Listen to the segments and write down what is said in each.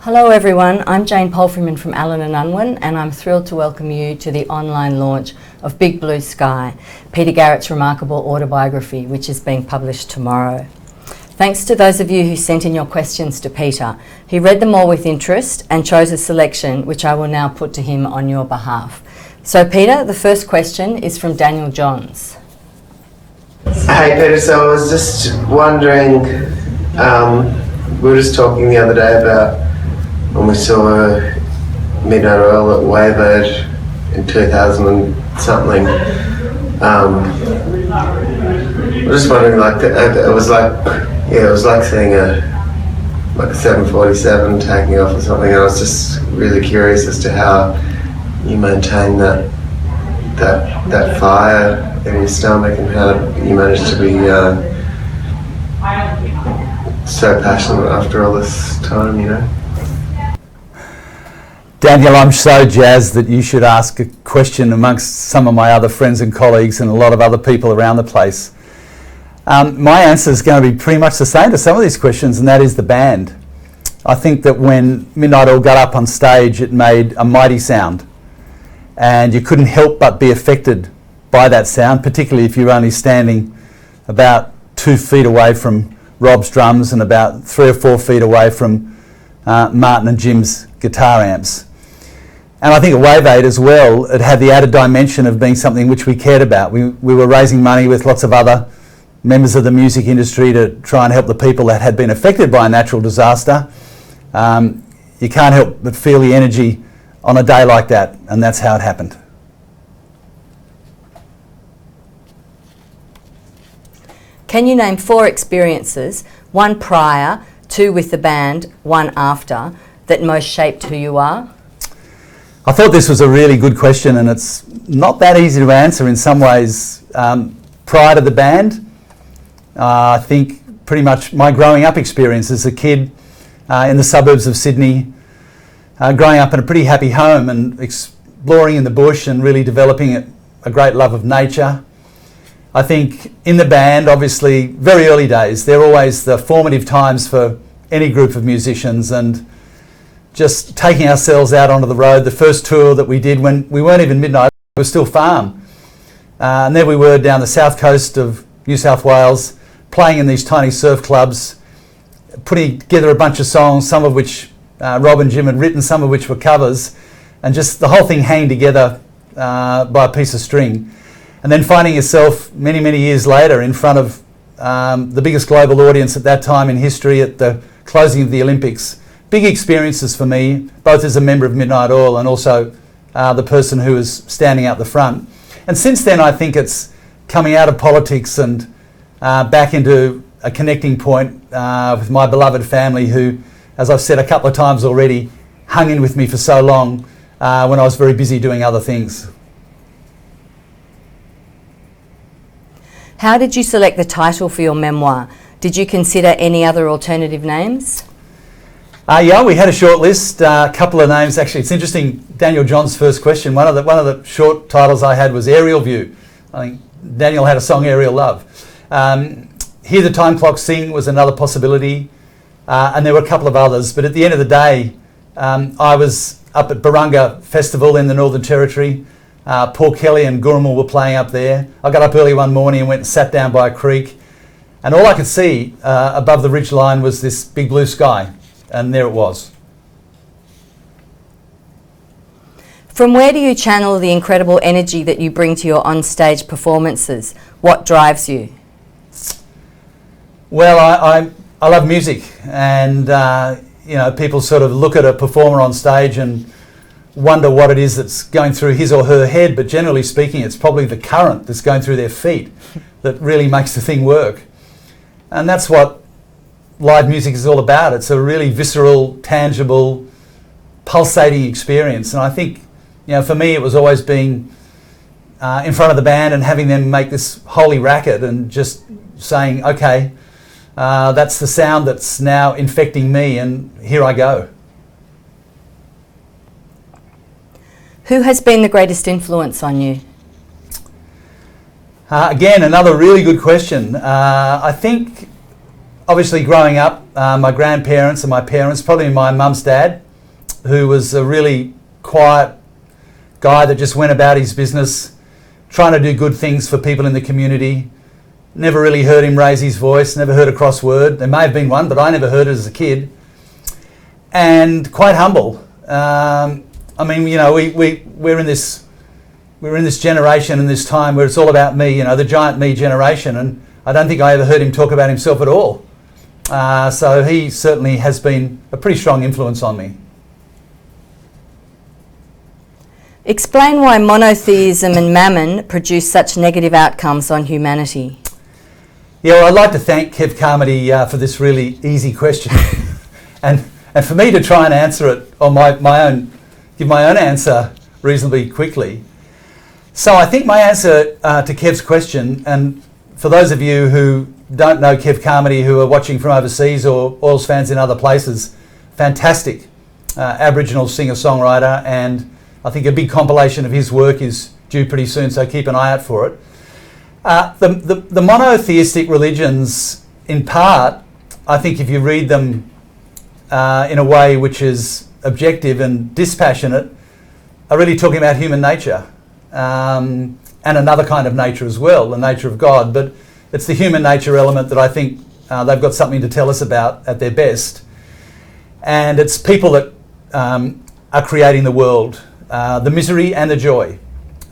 Hello everyone, I'm Jane Palfreyman from Allen and Unwin, and I'm thrilled to welcome you to the online launch of Big Blue Sky, Peter Garrett's remarkable autobiography, which is being published tomorrow. Thanks to those of you who sent in your questions to Peter. He read them all with interest and chose a selection which I will now put to him on your behalf. So Peter, the first question is from Daniel Johns. Hey Peter, so I was just wondering, we were just talking the other day about when we saw Midnight Oil at Waybird in 2000 and something. I was just wondering, like, it was like seeing a 747 taking off or something. And I was just really curious as to how you maintain that fire in your stomach and how you managed to be so passionate after all this time, you know. Daniel, I'm so jazzed that you should ask a question amongst some of my other friends and colleagues and a lot of other people around the place. My answer is going to be pretty much the same to some of these questions, and that is the band. I think that when Midnight Oil got up on stage, it made a mighty sound, and you couldn't help but be affected by that sound, particularly if you're only standing about 2 feet away from Rob's drums and about 3 or 4 feet away from Martin and Jim's guitar amps. And I think at Wave 8 as well, it had the added dimension of being something which we cared about. We were raising money with lots of other members of the music industry to try and help the people that had been affected by a natural disaster. You can't help but feel the energy on a day like that, and that's how it happened. Can you name 4 experiences, one prior, 2 with the band, 1 after, that most shaped who you are? I thought this was a really good question, and it's not that easy to answer in some ways. Prior to the band, I think pretty much my growing up experience as a kid in the suburbs of Sydney, growing up in a pretty happy home and exploring in the bush and really developing a great love of nature. I think in the band, obviously, very early days, they're always the formative times for any group of musicians, and just taking ourselves out onto the road. The first tour that we did when we weren't even Midnight, it was still Farm. And there we were down the south coast of New South Wales, playing in these tiny surf clubs, putting together a bunch of songs, some of which Rob and Jim had written, some of which were covers, and just the whole thing hanging together by a piece of string. And then finding yourself many, many years later in front of the biggest global audience at that time in history at the closing of the Olympics. Big experiences for me, both as a member of Midnight Oil and also the person who was standing out the front. And since then, I think it's coming out of politics and back into a connecting point with my beloved family who, as I've said a couple of times already, hung in with me for so long when I was very busy doing other things. How did you select the title for your memoir? Did you consider any other alternative names? Yeah, we had a short list, a couple of names. Actually, it's interesting, Daniel John's first question, one of the short titles I had was Aerial View. I think Daniel had a song, Aerial Love. Hear the Time Clock Sing was another possibility, and there were a couple of others. But at the end of the day, I was up at Barunga Festival in the Northern Territory. Paul Kelly and Gurumul were playing up there. I got up early one morning and went and sat down by a creek, and all I could see above the ridge line was this big blue sky. And there it was. From where do you channel the incredible energy that you bring to your on-stage performances? What drives you? Well, I love music, and people sort of look at a performer on stage and wonder what it is that's going through his or her head, but generally speaking, it's probably the current that's going through their feet that really makes the thing work. And that's what live music is all about. It's a really visceral, tangible, pulsating experience. And I think, for me, it was always being in front of the band and having them make this holy racket and just saying, okay, that's the sound that's now infecting me, and here I go. Who has been the greatest influence on you? Again, another really good question. I think obviously growing up, my grandparents and my parents, probably my mum's dad, who was a really quiet guy that just went about his business, trying to do good things for people in the community. Never really heard him raise his voice, never heard a cross word. There may have been one, but I never heard it as a kid. And quite humble. I mean, you know, we're in this generation and this time where it's all about me, you know, the giant me generation, and I don't think I ever heard him talk about himself at all. So he certainly has been a pretty strong influence on me. Explain why monotheism and mammon produce such negative outcomes on humanity. Yeah, well, I'd like to thank Kev Carmody for this really easy question, and for me to try and answer it on give my own answer reasonably quickly. So I think my answer to Kev's question, and for those of you who don't know Kev Carmody, who are watching from overseas or Oils fans in other places, fantastic Aboriginal singer-songwriter, and I think a big compilation of his work is due pretty soon, so keep an eye out for it. The monotheistic religions, in part, I think if you read them in a way which is objective and dispassionate, are really talking about human nature and another kind of nature as well, the nature of God. But it's the human nature element that I think they've got something to tell us about at their best. And it's people that are creating the world, the misery and the joy.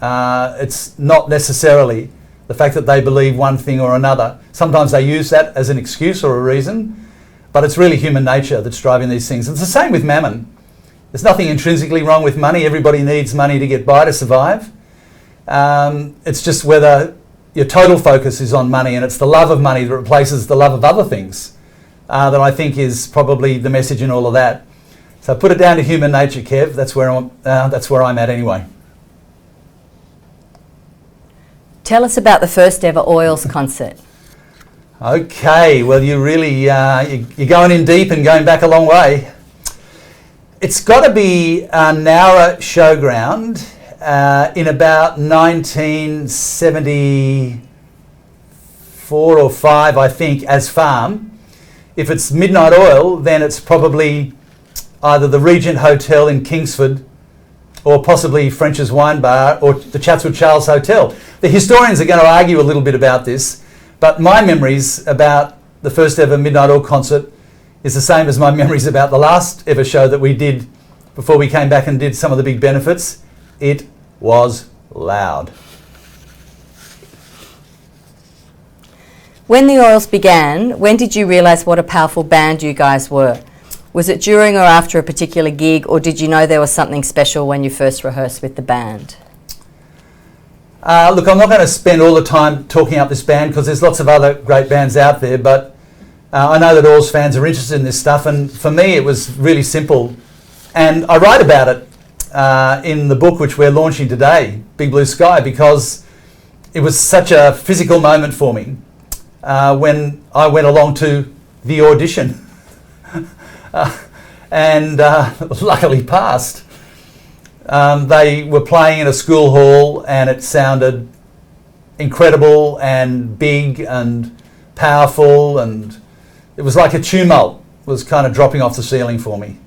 It's not necessarily the fact that they believe one thing or another. Sometimes they use that as an excuse or a reason, but it's really human nature that's driving these things. It's the same with mammon. There's nothing intrinsically wrong with money. Everybody needs money to get by, to survive. It's just whether your total focus is on money, and it's the love of money that replaces the love of other things that I think is probably the message in all of that. So put it down to human nature, Kev. That's where I'm at anyway. Tell us about the first ever Oils concert. Okay, well, you really you're going in deep and going back a long way. It's got to be Nauru Showground in about 1974 or 5, I think, as Farm. If it's Midnight Oil, then it's probably either the Regent Hotel in Kingsford or possibly French's Wine Bar or the Chatswood Charles Hotel. The historians are going to argue a little bit about this, but my memories about the first ever Midnight Oil concert is the same as my memories about the last ever show that we did before we came back and did some of the big benefits. It was loud. When the Oils began, when did you realise what a powerful band you guys were? Was it during or after a particular gig, or did you know there was something special when you first rehearsed with the band? Look, I'm not going to spend all the time talking up this band because there's lots of other great bands out there, but I know that Oils fans are interested in this stuff, and for me it was really simple. And I write about it in the book which we're launching today, Big Blue Sky, because it was such a physical moment for me when I went along to the audition. And luckily passed. They were playing in a school hall and it sounded incredible and big and powerful, and it was like a tumult was kind of dropping off the ceiling for me.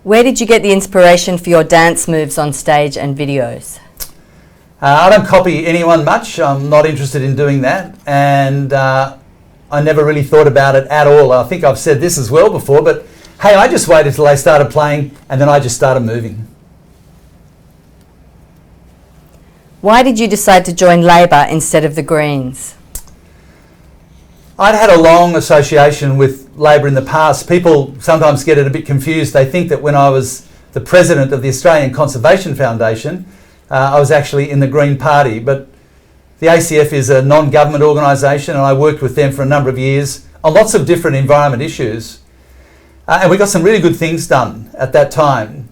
Where did you get the inspiration for your dance moves on stage and videos? I don't copy anyone much. I'm not interested in doing that, and I never really thought about it at all. I think I've said this as well before, but hey, I just waited till they started playing and then I just started moving. Why did you decide to join Labor instead of the Greens? I'd had a long association with Labor in the past. People sometimes get it a bit confused. They think that when I was the president of the Australian Conservation Foundation, I was actually in the Green Party, but the ACF is a non-government organisation and I worked with them for a number of years on lots of different environment issues. And we got some really good things done at that time.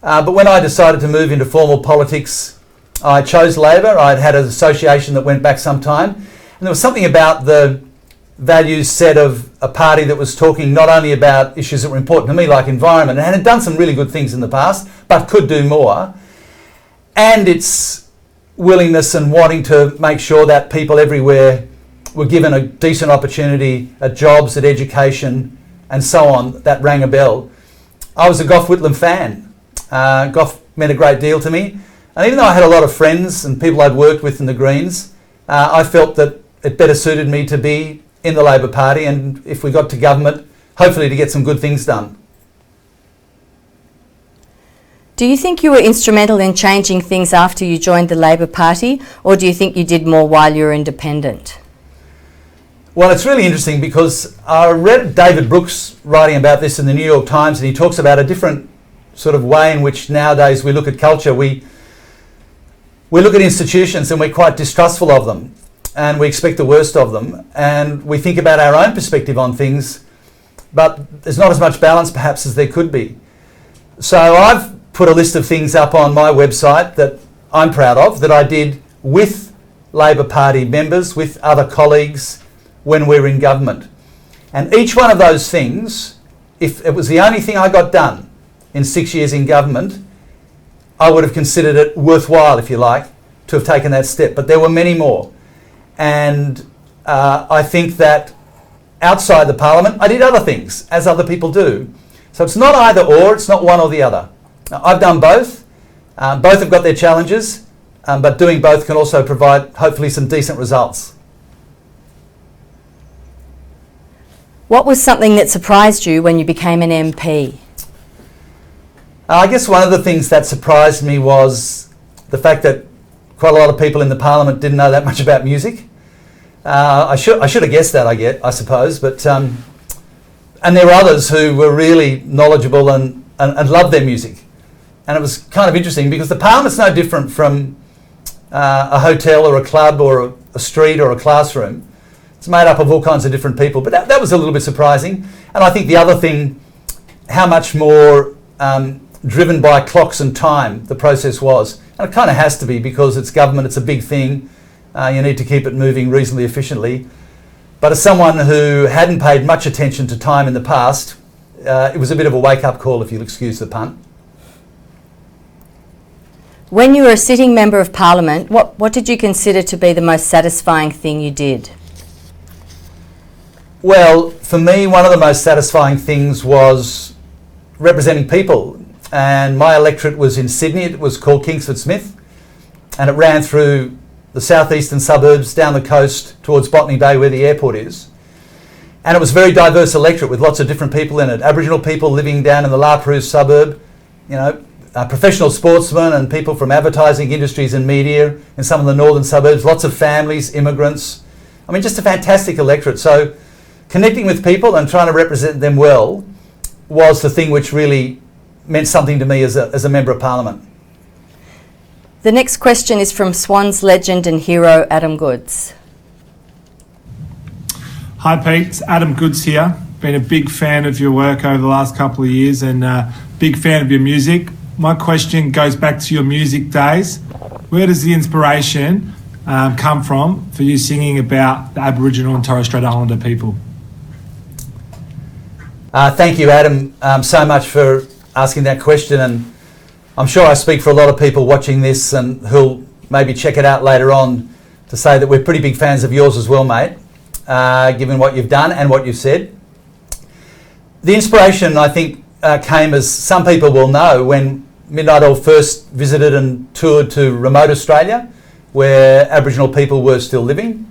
But when I decided to move into formal politics, I chose Labor. I'd had an association that went back some time. And there was something about the values set of a party that was talking not only about issues that were important to me, like environment, and had done some really good things in the past, but could do more. And its willingness and wanting to make sure that people everywhere were given a decent opportunity at jobs, at education, and so on, that rang a bell. I was a Gough Whitlam fan. Gough meant a great deal to me. And even though I had a lot of friends and people I'd worked with in the Greens, I felt that it better suited me to be in the Labor Party, and if we got to government, hopefully to get some good things done. Do you think you were instrumental in changing things after you joined the Labor Party, or do you think you did more while you were independent? Well, it's really interesting because I read David Brooks writing about this in the New York Times, and he talks about a different sort of way in which nowadays we look at culture. We look at institutions and we're quite distrustful of them, and we expect the worst of them, and we think about our own perspective on things, but there's not as much balance perhaps as there could be. So I've put a list of things up on my website that I'm proud of, that I did with Labor Party members, with other colleagues when we were in government. And each one of those things, if it was the only thing I got done in 6 years in government, I would have considered it worthwhile, if you like, to have taken that step. But there were many more. And I think that outside the Parliament, I did other things, as other people do. So it's not either or, it's not one or the other. Now, I've done both. Both have got their challenges, but doing both can also provide, hopefully, some decent results. What was something that surprised you when you became an MP? I guess one of the things that surprised me was the fact that quite a lot of people in the Parliament didn't know that much about music. I should have guessed that, I suppose, but and there were others who were really knowledgeable and loved their music. And it was kind of interesting because the Parliament's no different from a hotel or a club or a street or a classroom. It's made up of all kinds of different people, but that was a little bit surprising. And I think the other thing, how much more driven by clocks and time the process was. And it kind of has to be because it's government, it's a big thing. You need to keep it moving reasonably efficiently. But as someone who hadn't paid much attention to time in the past, it was a bit of a wake-up call, if you'll excuse the pun. When you were a sitting Member of Parliament, what did you consider to be the most satisfying thing you did? Well, for me, one of the most satisfying things was representing people. And my electorate was in Sydney. It was called Kingsford Smith, and it ran through the southeastern suburbs, down the coast towards Botany Bay where the airport is. And it was a very diverse electorate with lots of different people in it. Aboriginal people living down in the La Perouse suburb, professional sportsmen and people from advertising industries and media in some of the northern suburbs, lots of families, immigrants. I mean, just a fantastic electorate. So connecting with people and trying to represent them well was the thing which really meant something to me as a Member of Parliament. The next question is from Swans legend and hero Adam Goods. Hi Pete, it's Adam Goods here. Been a big fan of your work over the last couple of years and big fan of your music. My question goes back to your music days. Where does the inspiration come from for you singing about the Aboriginal and Torres Strait Islander people? Thank you, Adam, so much for asking that question, and I'm sure I speak for a lot of people watching this and who'll maybe check it out later on to say that we're pretty big fans of yours as well, mate, given what you've done and what you've said. The inspiration, I think, came, as some people will know, when Midnight Oil first visited and toured to remote Australia, where Aboriginal people were still living,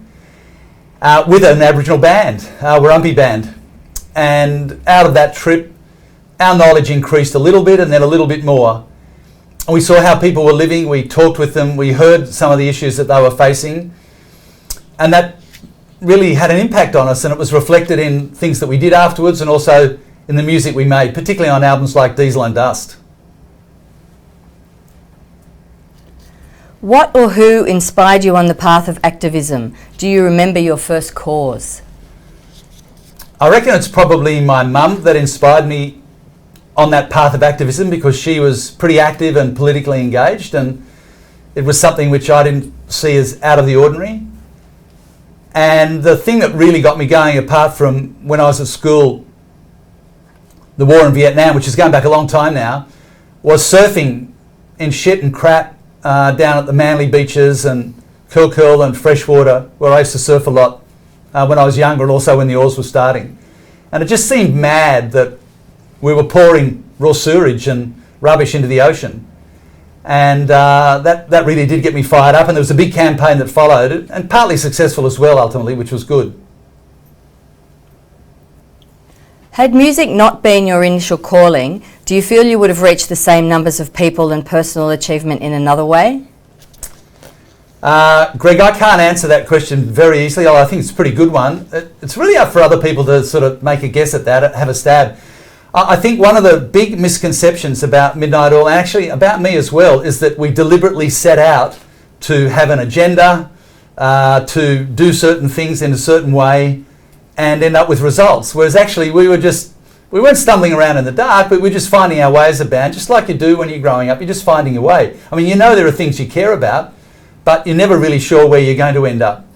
with an Aboriginal band, Warumpi Band. And out of that trip, our knowledge increased a little bit and then a little bit more. And we saw how people were living, we talked with them, we heard some of the issues that they were facing. And that really had an impact on us, and it was reflected in things that we did afterwards and also in the music we made, particularly on albums like Diesel and Dust. What or who inspired you on the path of activism? Do you remember your first cause? I reckon it's probably my mum that inspired me on that path of activism, because she was pretty active and politically engaged, and it was something which I didn't see as out of the ordinary. And the thing that really got me going, apart from when I was at school, the war in Vietnam, which is going back a long time now, was surfing in shit and crap down at the Manly beaches and Curl and Freshwater, where I used to surf a lot when I was younger, and also when the Oars were starting. And it just seemed mad that we were pouring raw sewage and rubbish into the ocean. And that really did get me fired up, and there was a big campaign that followed it, and partly successful as well ultimately, which was good. Had music not been your initial calling, do you feel you would have reached the same numbers of people and personal achievement in another way? Greg, I can't answer that question very easily, although I think it's a pretty good one. It's really up for other people to sort of make a guess at that, have a stab. I think one of the big misconceptions about Midnight Oil, and actually about me as well, is that we deliberately set out to have an agenda, to do certain things in a certain way, and end up with results. Whereas actually we weren't stumbling around in the dark, but we were just finding our way as a band, just like you do when you're growing up. You're just finding your way. I mean, you know there are things you care about, but you're never really sure where you're going to end up.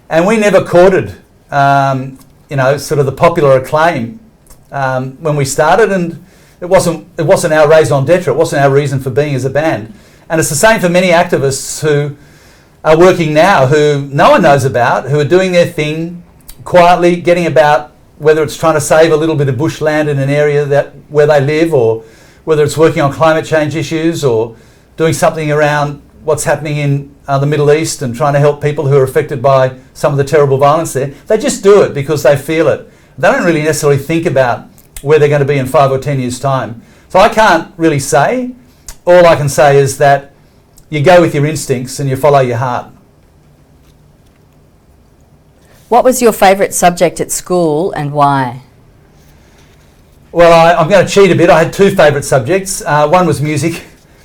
And we never courted, sort of the popular acclaim when we started, and it wasn't our raison d'etre, it wasn't our reason for being as a band. And it's the same for many activists who are working now, who no one knows about, who are doing their thing quietly, getting about, whether it's trying to save a little bit of bushland in an area where they live, or whether it's working on climate change issues, or doing something around what's happening in the Middle East and trying to help people who are affected by some of the terrible violence there. They just do it because they feel it. They don't really necessarily think about where they're going to be in 5 or 10 years' time. So I can't really say. All I can say is that you go with your instincts and you follow your heart. What was your favourite subject at school and why? Well, I'm going to cheat a bit. I had 2 favourite subjects. One was music,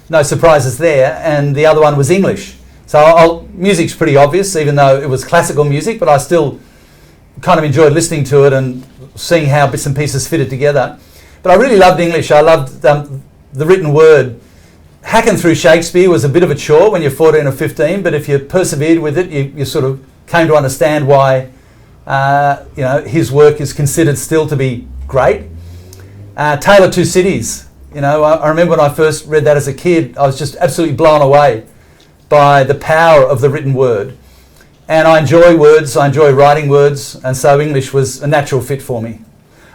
no surprises there, and the other one was English. So music's pretty obvious, even though it was classical music, but I still kind of enjoyed listening to it and seeing how bits and pieces fitted together. But I really loved English. I loved the written word. Hacking through Shakespeare was a bit of a chore when you're 14 or 15, but if you persevered with it, you sort of came to understand why his work is considered still to be great. Tale of Two Cities. I remember when I first read that as a kid, I was just absolutely blown away by the power of the written word. And I enjoy words, I enjoy writing words, and so English was a natural fit for me.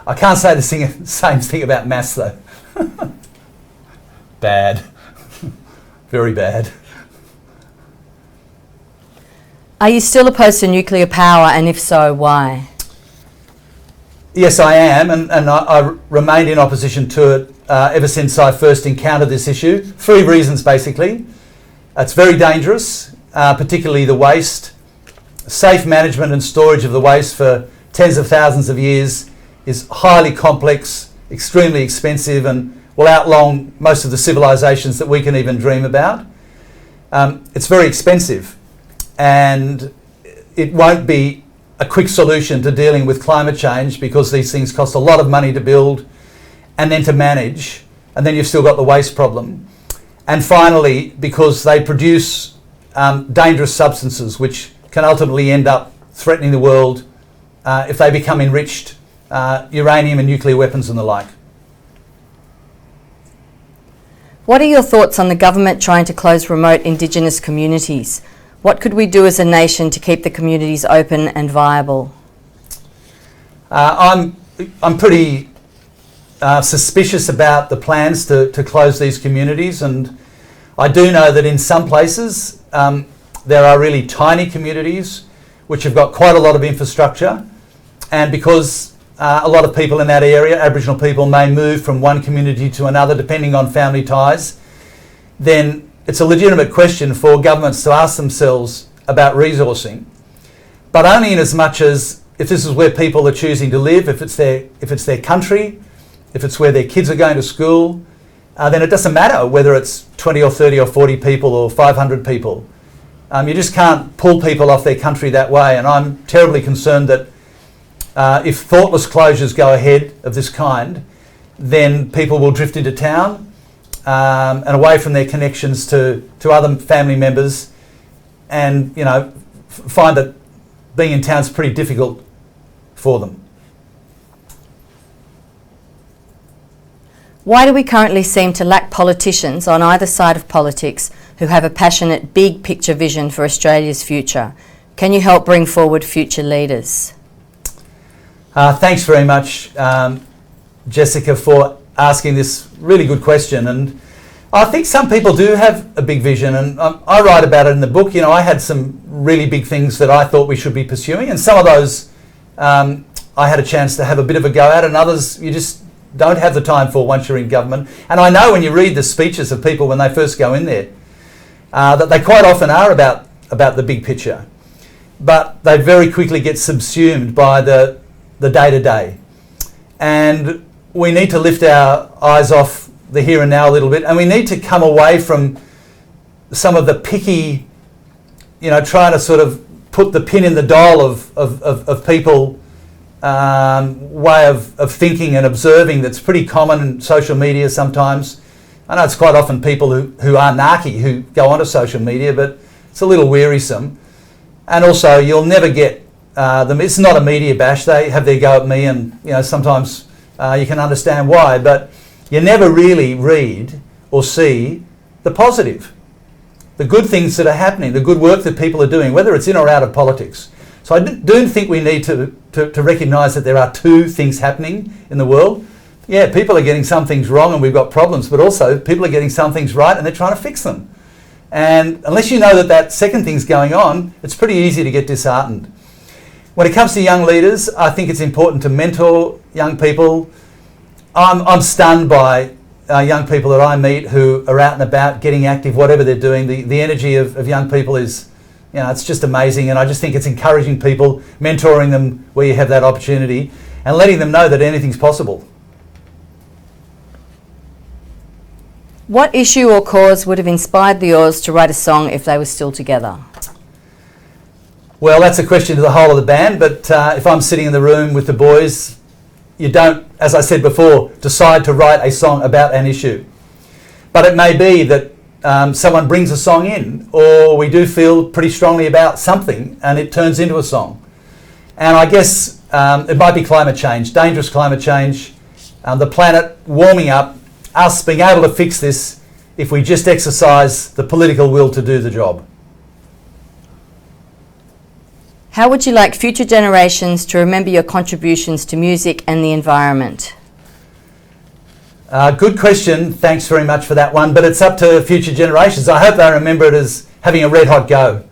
I can't say the same thing about maths though. Bad. Very bad. Are you still opposed to nuclear power, and if so, why? Yes, I am, and I remained in opposition to it ever since I first encountered this issue. 3 reasons, basically. It's very dangerous, particularly the waste. Safe management and storage of the waste for tens of thousands of years is highly complex, extremely expensive, and will outlong most of the civilizations that we can even dream about. It's very expensive, and it won't be a quick solution to dealing with climate change, because these things cost a lot of money to build and then to manage, and then you've still got the waste problem. And finally, because they produce dangerous substances which can ultimately end up threatening the world if they become enriched, uranium and nuclear weapons and the like. What are your thoughts on the government trying to close remote Indigenous communities? What could we do as a nation to keep the communities open and viable? I'm pretty suspicious about the plans to close these communities, and I do know that in some places there are really tiny communities which have got quite a lot of infrastructure, and because a lot of people in that area, Aboriginal people, may move from one community to another depending on family ties, then it's a legitimate question for governments to ask themselves about resourcing, but only in as much as if this is where people are choosing to live, if it's their country, if it's where their kids are going to school, then it doesn't matter whether it's 20 or 30 or 40 people or 500 people. You just can't pull people off their country that way, and I'm terribly concerned that if thoughtless closures go ahead of this kind, then people will drift into town and away from their connections to other family members, and find that being in town is pretty difficult for them. Why do we currently seem to lack politicians on either side of politics who have a passionate, big picture vision for Australia's future? Can you help bring forward future leaders? Thanks very much, Jessica, for asking this really good question. And I think some people do have a big vision, and I write about it in the book. You know, I had some really big things that I thought we should be pursuing, and some of those I had a chance to have a bit of a go at, and others you just don't have the time for once you're in government. And I know when you read the speeches of people when they first go in there, that they quite often are about the big picture, but they very quickly get subsumed by the day-to-day. And we need to lift our eyes off the here and now a little bit, and we need to come away from some of the picky, you know, trying to sort of put the pin in the dial of people way of thinking and observing that's pretty common in social media sometimes. I know it's quite often people who are narky who go onto social media, but it's a little wearisome. And also, you'll never get them. It's not a media bash. They have their go at me, and you know sometimes you can understand why, but you never really read or see the positive, the good things that are happening, the good work that people are doing, whether it's in or out of politics. So I do think we need to recognise that there are two things happening in the world. Yeah, people are getting some things wrong and we've got problems, but also people are getting some things right and they're trying to fix them. And unless you know that second thing's going on, it's pretty easy to get disheartened. When it comes to young leaders, I think it's important to mentor young people. I'm stunned by young people that I meet who are out and about, getting active, whatever they're doing. The energy of young people is, you know, it's just amazing. And I just think it's encouraging people, mentoring them where you have that opportunity, and letting them know that anything's possible. What issue or cause would have inspired the Oars to write a song if they were still together? Well, that's a question to the whole of the band, but if I'm sitting in the room with the boys, you don't, as I said before, decide to write a song about an issue. But it may be that someone brings a song in, or we do feel pretty strongly about something and it turns into a song. And I guess it might be climate change, dangerous climate change, the planet warming up, us being able to fix this if we just exercise the political will to do the job. How would you like future generations to remember your contributions to music and the environment? Good question. Thanks very much for that one. But it's up to future generations. I hope they remember it as having a red hot go.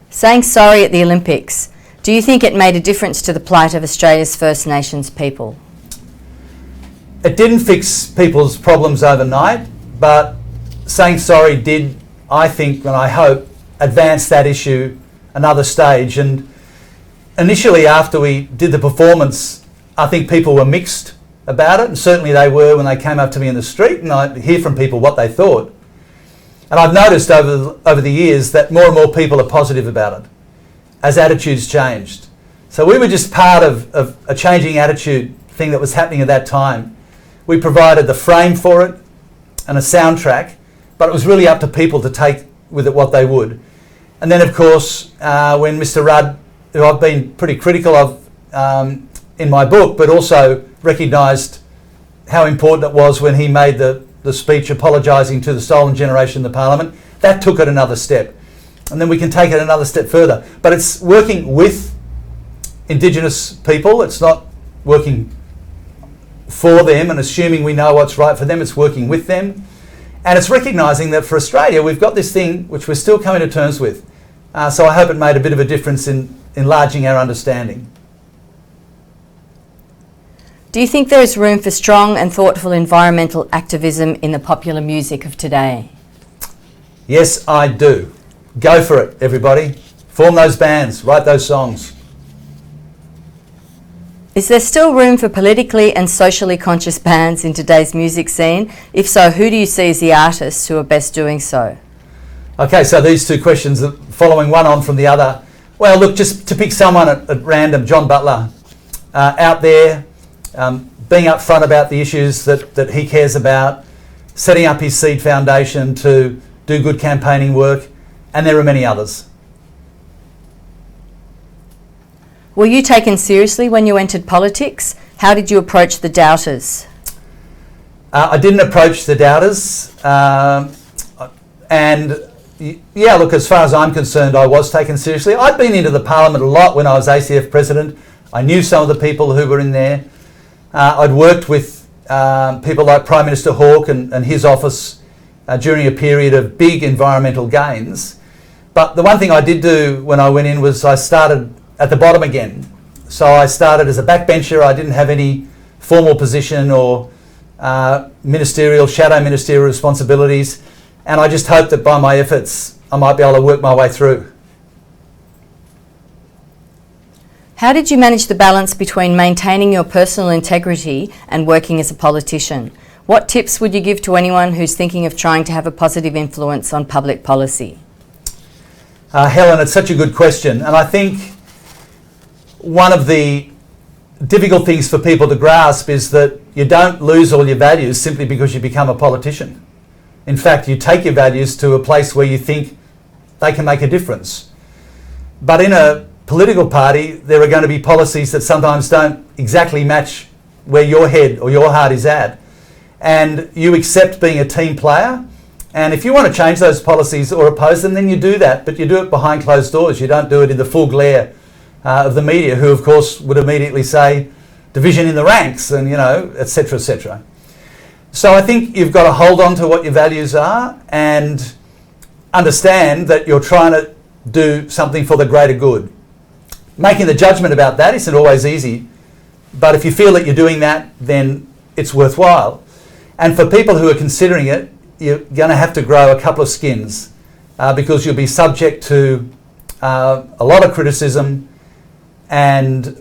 Saying sorry at the Olympics, do you think it made a difference to the plight of Australia's First Nations people? It didn't fix people's problems overnight, but saying sorry did, I think, and I hope, advance that issue another stage. And initially, after we did the performance, I think people were mixed about it, and certainly they were when they came up to me in the street, and I hear from people what they thought. And I've noticed over the years that more and more people are positive about it as attitudes changed. So we were just part of a changing attitude thing that was happening at that time. We provided the frame for it and a soundtrack, but it was really up to people to take with it what they would. And then, of course, when Mr. Rudd, who I've been pretty critical of in my book, but also recognised how important it was when he made the speech apologising to the stolen generation in the Parliament, that took it another step. And then we can take it another step further. But it's working with Indigenous people. It's not working for them and assuming we know what's right for them. It's working with them. And it's recognising that for Australia, we've got this thing which we're still coming to terms with. So I hope it made a bit of a difference in enlarging our understanding. Do you think there is room for strong and thoughtful environmental activism in the popular music of today? Yes, I do. Go for it, everybody. Form those bands, write those songs. Is there still room for politically and socially conscious bands in today's music scene? If so, who do you see as the artists who are best doing so? Okay, so these two questions are following one on from the other. Well, look, just to pick someone at random, John Butler, out there, being upfront about the issues that he cares about, setting up his Seed Foundation to do good campaigning work, and there are many others. Were you taken seriously when you entered politics? How did you approach the doubters? I didn't approach the doubters, and Yeah, look, as far as I'm concerned, I was taken seriously. I'd been into the Parliament a lot when I was ACF President. I knew some of the people who were in there. I'd worked with people like Prime Minister Hawke and his office during a period of big environmental gains. But the one thing I did do when I went in was I started at the bottom again. So I started as a backbencher. I didn't have any formal position or shadow ministerial responsibilities. And I just hoped that by my efforts, I might be able to work my way through. How did you manage the balance between maintaining your personal integrity and working as a politician? What tips would you give to anyone who's thinking of trying to have a positive influence on public policy? Helen, it's such a good question. And I think one of the difficult things for people to grasp is that you don't lose all your values simply because you become a politician. In fact, you take your values to a place where you think they can make a difference. But in a political party, there are going to be policies that sometimes don't exactly match where your head or your heart is at. And you accept being a team player. And if you want to change those policies or oppose them, then you do that. But you do it behind closed doors. You don't do it in the full glare of the media, who, of course, would immediately say division in the ranks and, et cetera, et cetera. So I think you've got to hold on to what your values are and understand that you're trying to do something for the greater good. Making the judgment about that isn't always easy, but if you feel that you're doing that, then it's worthwhile. And for people who are considering it, you're going to have to grow a couple of skins because you'll be subject to a lot of criticism, and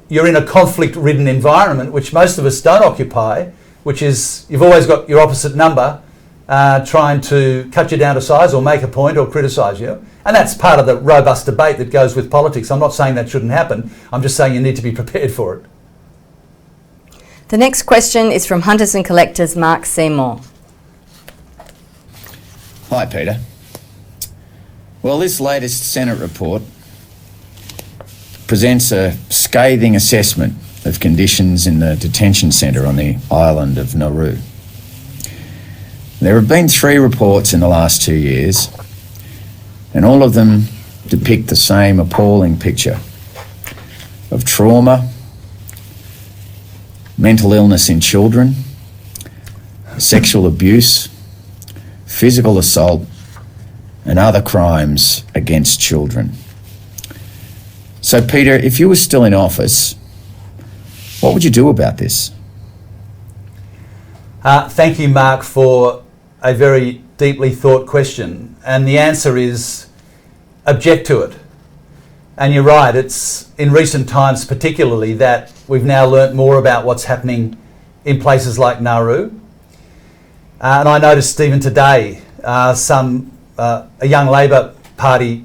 you're in a conflict-ridden environment, which most of us don't occupy, which is you've always got your opposite number trying to cut you down to size or make a point or criticise you. And that's part of the robust debate that goes with politics. I'm not saying that shouldn't happen. I'm just saying you need to be prepared for it. The next question is from Hunters and Collectors, Mark Seymour. Hi, Peter. Well, this latest Senate report presents a scathing assessment of conditions in the detention centre on the island of Nauru. There have been 3 reports in the last 2 years, and all of them depict the same appalling picture of trauma, mental illness in children, sexual abuse, physical assault, and other crimes against children. So, Peter, if you were still in office, what would you do about this? Thank you, Mark, for a very deeply thought question. And the answer is object to it. And you're right, it's in recent times particularly that we've now learnt more about what's happening in places like Nauru. And I noticed even today a young Labor Party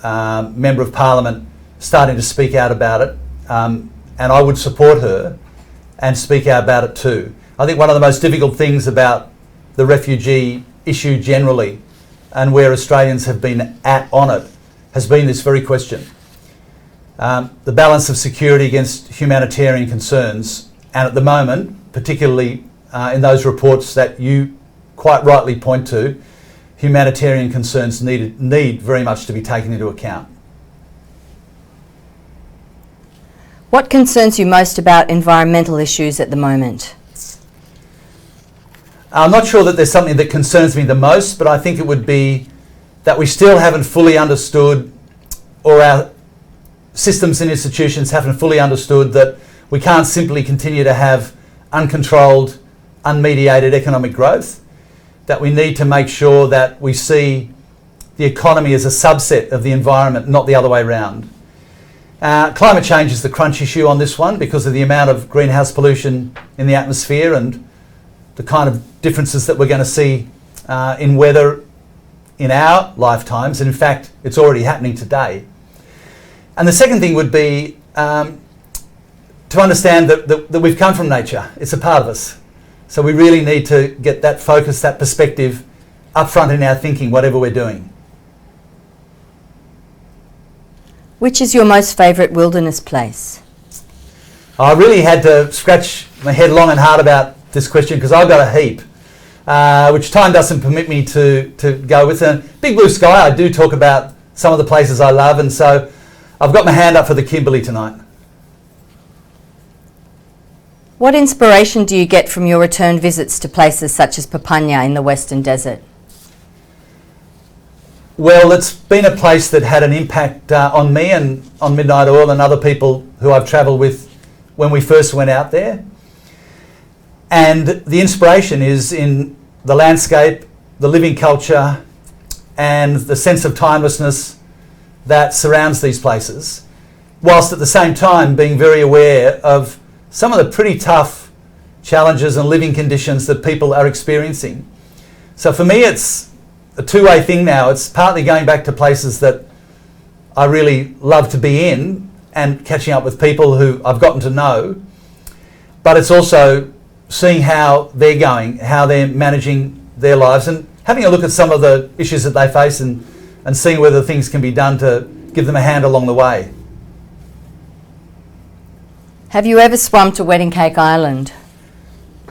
Member of Parliament starting to speak out about it. And I would support her and speak out about it too. I think one of the most difficult things about the refugee issue generally, and where Australians have been on it, has been this very question. The balance of security against humanitarian concerns, and at the moment, particularly in those reports that you quite rightly point to, humanitarian concerns need very much to be taken into account. What concerns you most about environmental issues at the moment? I'm not sure that there's something that concerns me the most, but I think it would be that we still haven't fully understood, or our systems and institutions haven't fully understood, that we can't simply continue to have uncontrolled, unmediated economic growth, that we need to make sure that we see the economy as a subset of the environment, not the other way around. Climate change is the crunch issue on this one because of the amount of greenhouse pollution in the atmosphere and the kind of differences that we're going to see in weather in our lifetimes. And in fact, it's already happening today. And the second thing would be to understand that we've come from nature. It's a part of us. So we really need to get that focus, that perspective up front in our thinking, whatever we're doing. Which is your most favourite wilderness place? I really had to scratch my head long and hard about this question because I've got a heap. which time doesn't permit me to go with. And Big Blue Sky, I do talk about some of the places I love, and so I've got my hand up for the Kimberley tonight. What inspiration do you get from your return visits to places such as Papunya in the Western Desert? Well, it's been a place that had an impact on me and on Midnight Oil and other people who I've travelled with when we first went out there. And the inspiration is in the landscape, the living culture, and the sense of timelessness that surrounds these places, whilst at the same time being very aware of some of the pretty tough challenges and living conditions that people are experiencing. So for me, it's a two-way thing now. It's partly going back to places that I really love to be in and catching up with people who I've gotten to know, but it's also seeing how they're going, how they're managing their lives, and having a look at some of the issues that they face and seeing whether things can be done to give them a hand along the way. Have you ever swum to Wedding Cake Island?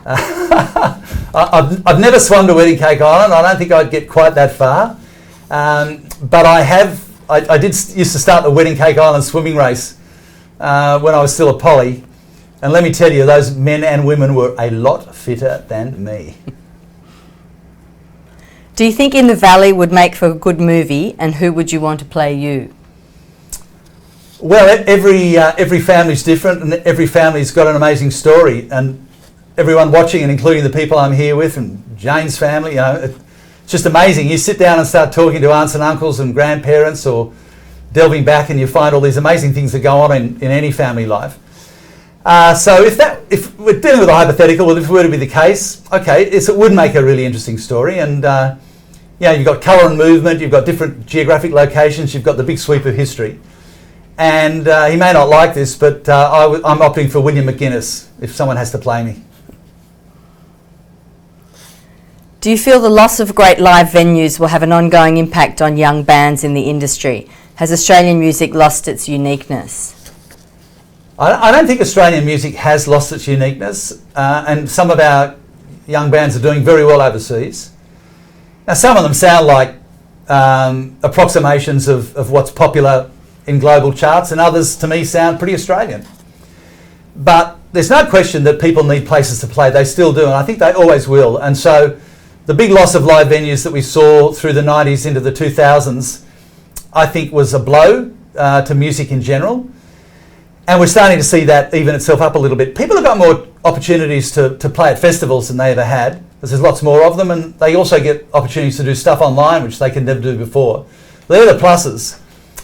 I've never swum to Wedding Cake Island. I don't think I'd get quite that far. But I used to start the Wedding Cake Island swimming race when I was still a Polly. And let me tell you, those men and women were a lot fitter than me. Do you think In the Valley would make for a good movie, and who would you want to play you? Well, every family's different, and every family's got an amazing story, and everyone watching, and including the people I'm here with, and Jane's family, you know, it's just amazing. You sit down and start talking to aunts and uncles and grandparents, or delving back, and you find all these amazing things that go on in any family life. So if we're dealing with a hypothetical, well, if it were to be the case, okay, it would make a really interesting story, and you've got colour and movement, you've got different geographic locations, you've got the big sweep of history. And he may not like this, but I'm opting for William McGuinness if someone has to play me. Do you feel the loss of great live venues will have an ongoing impact on young bands in the industry? Has Australian music lost its uniqueness? I don't think Australian music has lost its uniqueness, and some of our young bands are doing very well overseas. Now, some of them sound like approximations of what's popular in global charts, and others to me sound pretty Australian. But there's no question that people need places to play. They still do, and I think they always will. And so the big loss of live venues that we saw through the 90s into the 2000s, I think was a blow to music in general. And we're starting to see that even itself up a little bit. People have got more opportunities to play at festivals than they ever had, because there's lots more of them, and they also get opportunities to do stuff online, which they could never do before. They're the pluses.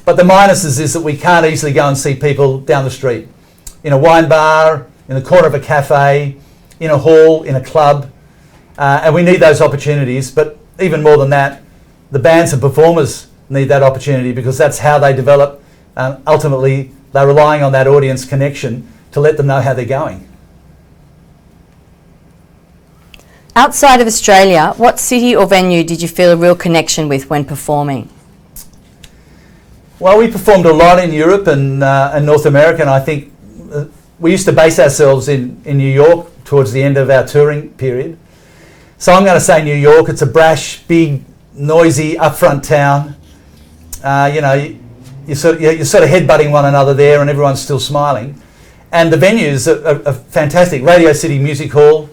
But the minuses is that we can't easily go and see people down the street, in a wine bar, in the corner of a cafe, in a hall, in a club, and we need those opportunities. But even more than that, the bands and performers need that opportunity, because that's how they develop. Ultimately, they're relying on that audience connection to let them know how they're going. Outside of Australia, what city or venue did you feel a real connection with when performing? Well, we performed a lot in Europe and North America, and I think we used to base ourselves in New York towards the end of our touring period. So I'm going to say New York. It's a brash, big, noisy, upfront town. You're sort of headbutting one another there, and everyone's still smiling. And the venues are fantastic. Radio City Music Hall,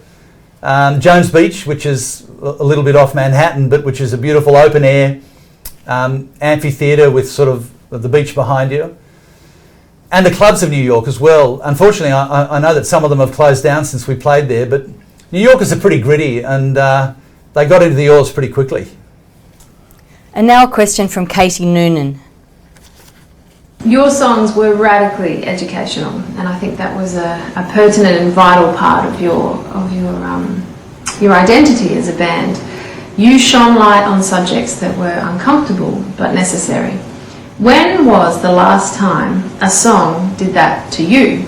Jones Beach, which is a little bit off Manhattan, but which is a beautiful open air amphitheatre with sort of the beach behind you. And the clubs of New York as well. Unfortunately, I know that some of them have closed down since we played there, but New Yorkers are pretty gritty, and they got into the oils pretty quickly. And now a question from Katie Noonan. Your songs were radically educational, and I think that was a pertinent and vital part of your identity as a band. You shone light on subjects that were uncomfortable but necessary. When was the last time a song did that to you?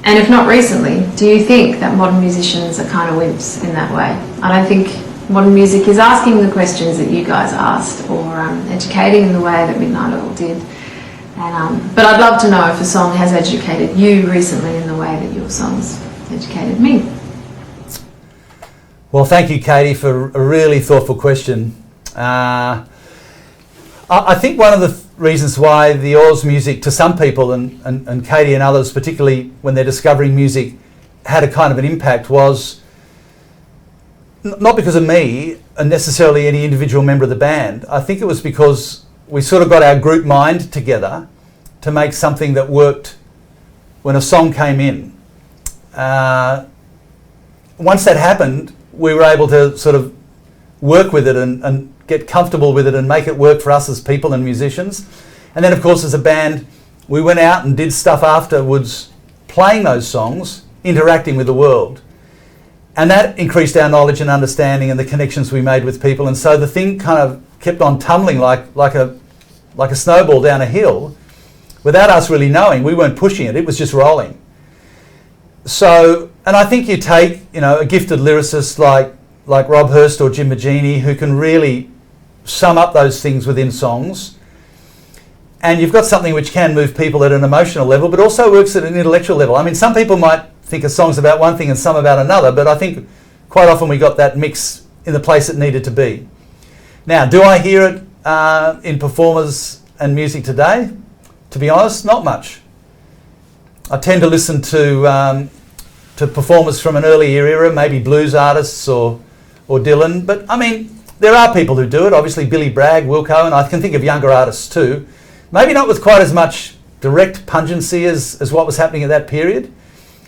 And if not recently, do you think that modern musicians are kind of wimps in that way? I don't think modern music is asking the questions that you guys asked, or educating in the way that Midnight Oil did. But I'd love to know if a song has educated you recently in the way that your songs educated me. Well, thank you, Katie, for a really thoughtful question. I think one of the reasons why the Oz music, to some people, and Katie and others, particularly when they're discovering music, had a kind of an impact was not because of me and necessarily any individual member of the band. I think it was because we sort of got our group mind together to make something that worked when a song came in. Once that happened, we were able to sort of work with it and get comfortable with it and make it work for us as people and musicians. And then, of course, as a band, we went out and did stuff afterwards, playing those songs, interacting with the world. And that increased our knowledge and understanding and the connections we made with people. And so the thing kind of kept on tumbling like a snowball down a hill without us really knowing. We weren't pushing it, it was just rolling. So, and I think you take, a gifted lyricist like Rob Hurst or Jim Magini, who can really sum up those things within songs, and you've got something which can move people at an emotional level, but also works at an intellectual level. I mean, some people might think a song's about one thing and some about another, but I think quite often we got that mix in the place it needed to be. Now, do I hear it in performers and music today? To be honest, not much. I tend to listen to performers from an earlier era, maybe blues artists or Dylan, but I mean, there are people who do it, obviously Billy Bragg, Wilco, and I can think of younger artists too. Maybe not with quite as much direct pungency as what was happening at that period,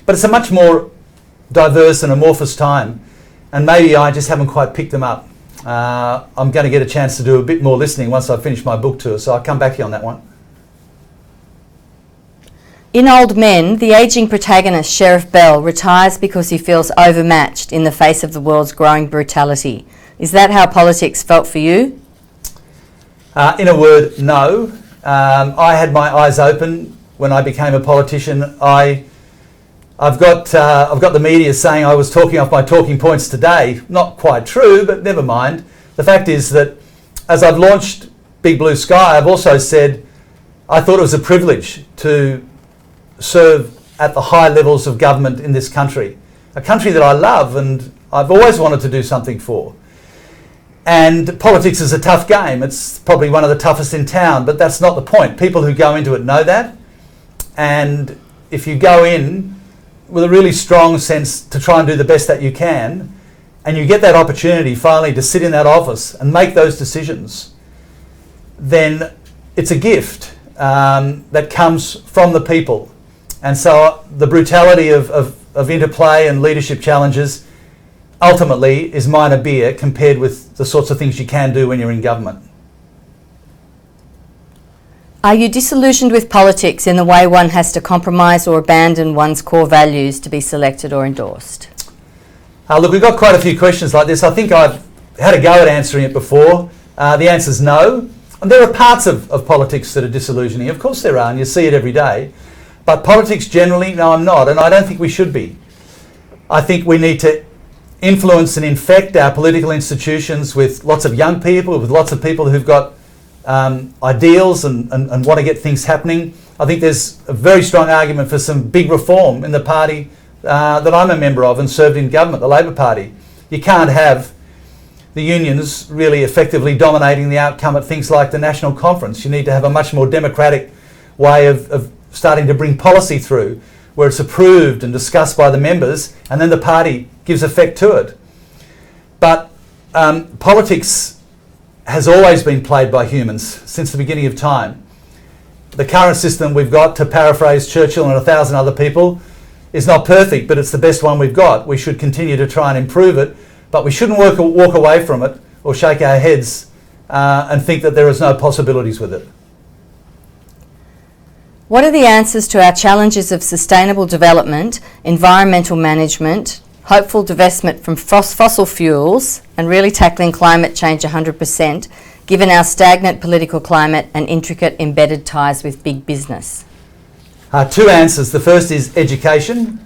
but it's a much more diverse and amorphous time, and maybe I just haven't quite picked them up. I'm going to get a chance to do a bit more listening once I finish my book tour, so I'll come back to you on that one. In Old Men, the ageing protagonist, Sheriff Bell, retires because he feels overmatched in the face of the world's growing brutality. Is that how politics felt for you? In a word, no. I had my eyes open when I became a politician. I've got the media saying I was talking off my talking points today. Not quite true, but never mind. The fact is that as I've launched Big Blue Sky, I've also said I thought it was a privilege to serve at the high levels of government in this country, a country that I love and I've always wanted to do something for. And politics is a tough game. It's probably one of the toughest in town, but that's not the point. People who go into it know that. And if you go in with a really strong sense to try and do the best that you can, and you get that opportunity finally to sit in that office and make those decisions, then it's a gift that comes from the people. And so the brutality of interplay and leadership challenges ultimately is minor beer compared with the sorts of things you can do when you're in government. Are you disillusioned with politics in the way one has to compromise or abandon one's core values to be selected or endorsed? Look, we've got quite a few questions like this. I think I've had a go at answering it before. The answer's no. And there are parts of politics that are disillusioning. Of course there are, and you see it every day. But politics generally, no, I'm not, and I don't think we should be. I think we need to influence and infect our political institutions with lots of young people, with lots of people who've got ideals and want to get things happening. I think there's a very strong argument for some big reform in the party that I'm a member of and served in government, the Labor Party. You can't have the unions really effectively dominating the outcome at things like the National Conference. You need to have a much more democratic way of starting to bring policy through where it's approved and discussed by the members and then the party gives effect to it. But politics has always been played by humans since the beginning of time. The current system we've got, to paraphrase Churchill and 1,000 other people, is not perfect, but it's the best one we've got. We should continue to try and improve it, but we shouldn't walk away from it or shake our heads and think that there is no possibilities with it. What are the answers to our challenges of sustainable development, environmental management, hopeful divestment from fossil fuels, and really tackling climate change 100%, given our stagnant political climate and intricate embedded ties with big business? Two answers. The first is education,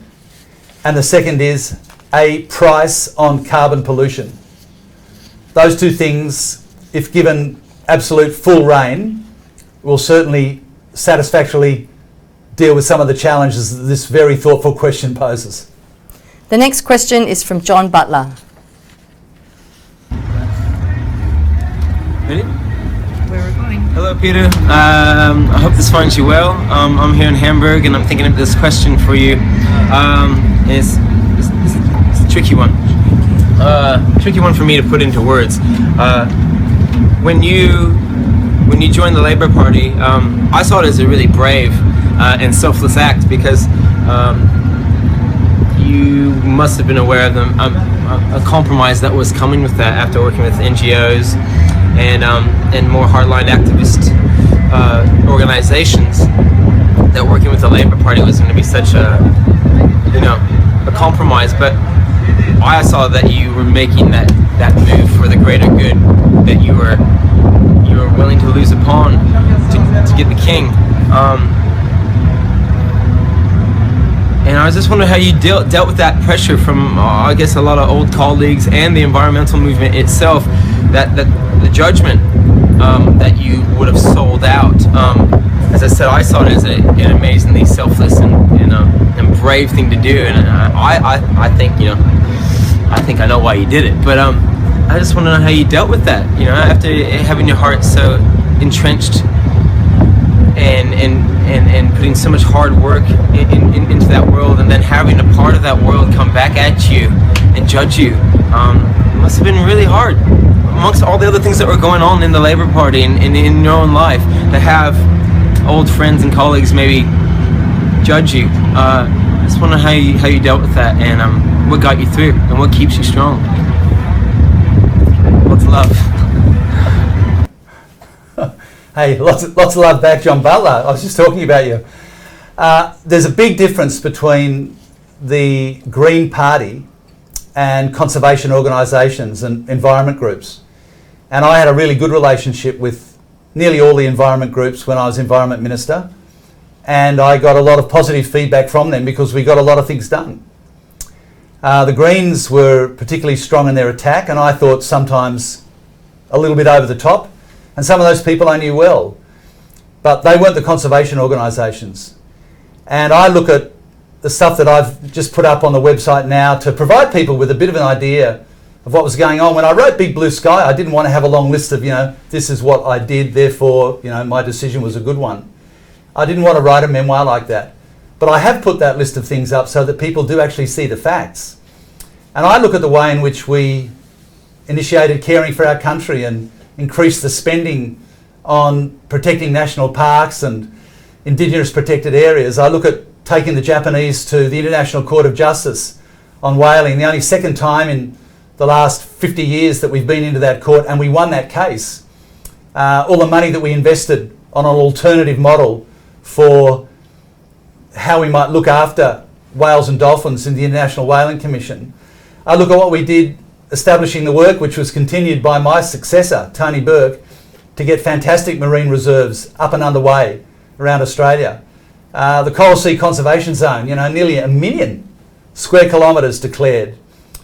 and the second is a price on carbon pollution. Those two things, if given absolute full rein, will certainly satisfactorily deal with some of the challenges that this very thoughtful question poses. The next question is from John Butler. Ready? We're recording. Hello, Peter. I hope this finds you well. I'm here in Hamburg, and I'm thinking of this question for you. It's a tricky one. Tricky one for me to put into words. When you joined the Labour Party, I saw it as a really brave and selfless act, because you must have been aware of a compromise that was coming with that after working with NGOs and more hardline activist organizations, that working with the Labour Party was going to be such a compromise. But I saw that you were making that move for the greater good, that you were willing to lose a pawn to get the king. And I was just wondering how you dealt with that pressure from, I guess, a lot of old colleagues and the environmental movement itself, that the judgment that you would have sold out. As I said, I saw it as an amazingly selfless and brave thing to do, and I think I think I know why you did it. But I just want to know how you dealt with that. After having your heart so entrenched and putting so much hard work into that world, and then having a part of that world come back at you and judge you. It must have been really hard, amongst all the other things that were going on in the Labour Party and in your own life, to have old friends and colleagues maybe judge you. I just wonder how you dealt with that, and what got you through, and what keeps you strong. Lots of love. Hey, lots of love back, John Butler. I was just talking about you. There's a big difference between the Green Party and conservation organisations and environment groups. And I had a really good relationship with nearly all the environment groups when I was Environment Minister. And I got a lot of positive feedback from them because we got a lot of things done. The Greens were particularly strong in their attack, and I thought sometimes a little bit over the top. And some of those people I knew well, but they weren't the conservation organisations. And I look at the stuff that I've just put up on the website now to provide people with a bit of an idea of what was going on. When I wrote Big Blue Sky, I didn't want to have a long list of, this is what I did, therefore, my decision was a good one. I didn't want to write a memoir like that. But I have put that list of things up so that people do actually see the facts. And I look at the way in which we initiated caring for our country and increased the spending on protecting national parks and Indigenous protected areas. I look at taking the Japanese to the International Court of Justice on whaling, the only second time in the last 50 years that we've been into that court, and we won that case. All the money that we invested on an alternative model for how we might look after whales and dolphins in the International Whaling Commission. I look at what we did establishing the work, which was continued by my successor, Tony Burke, to get fantastic marine reserves up and underway around Australia. The Coral Sea Conservation Zone, nearly 1 million square kilometres declared.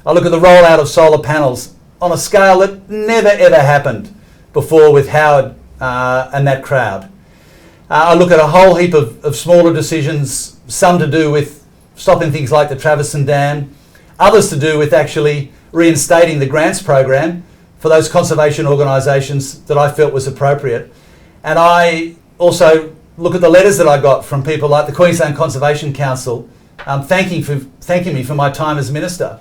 I look at the rollout of solar panels on a scale that never ever happened before with Howard and that crowd. I look at a whole heap of smaller decisions, some to do with stopping things like the Traverson Dam, others to do with actually reinstating the grants program for those conservation organisations that I felt was appropriate. And I also look at the letters that I got from people like the Queensland Conservation Council thanking me for my time as Minister.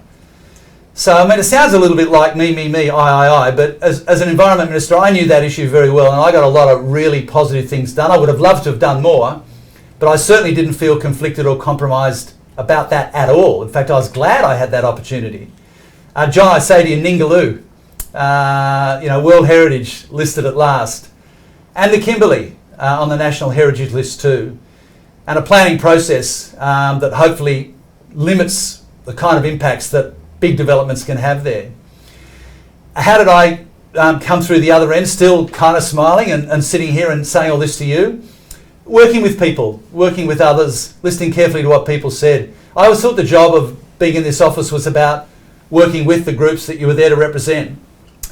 So, it sounds a little bit like me, I, but as an Environment Minister, I knew that issue very well, and I got a lot of really positive things done. I would have loved to have done more, but I certainly didn't feel conflicted or compromised about that at all. In fact, I was glad I had that opportunity. John, I say to you, Ningaloo, World Heritage listed at last, and the Kimberley on the National Heritage List too, and a planning process that hopefully limits the kind of impacts that big developments can have there. How did I come through the other end, still kind of smiling and sitting here and saying all this to you? Working with people, working with others, listening carefully to what people said. I always thought the job of being in this office was about working with the groups that you were there to represent.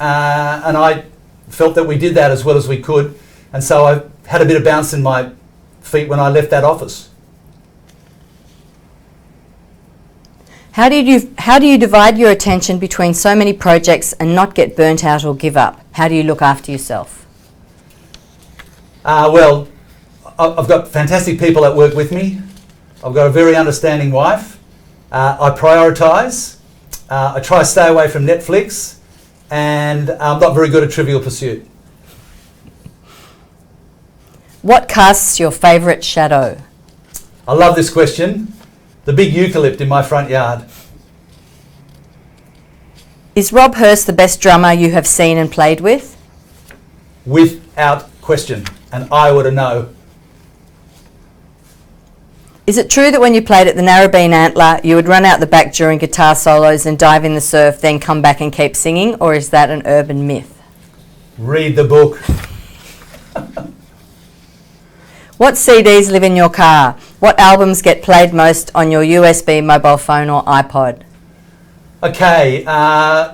And I felt that we did that as well as we could. And so I had a bit of bounce in my feet when I left that office. How do you divide your attention between so many projects and not get burnt out or give up? How do you look after yourself? Well, I've got fantastic people that work with me. I've got a very understanding wife. I prioritise. I try to stay away from Netflix, and I'm not very good at Trivial Pursuit. What casts your favourite shadow? I love this question. The big eucalypt in my front yard. Is Rob Hurst the best drummer you have seen and played with? Without question, and I would have know. Is it true that when you played at the Narrabeen Antler, you would run out the back during guitar solos and dive in the surf, then come back and keep singing, or is that an urban myth? Read the book. What CDs live in your car? What albums get played most on your USB mobile phone or iPod? Okay,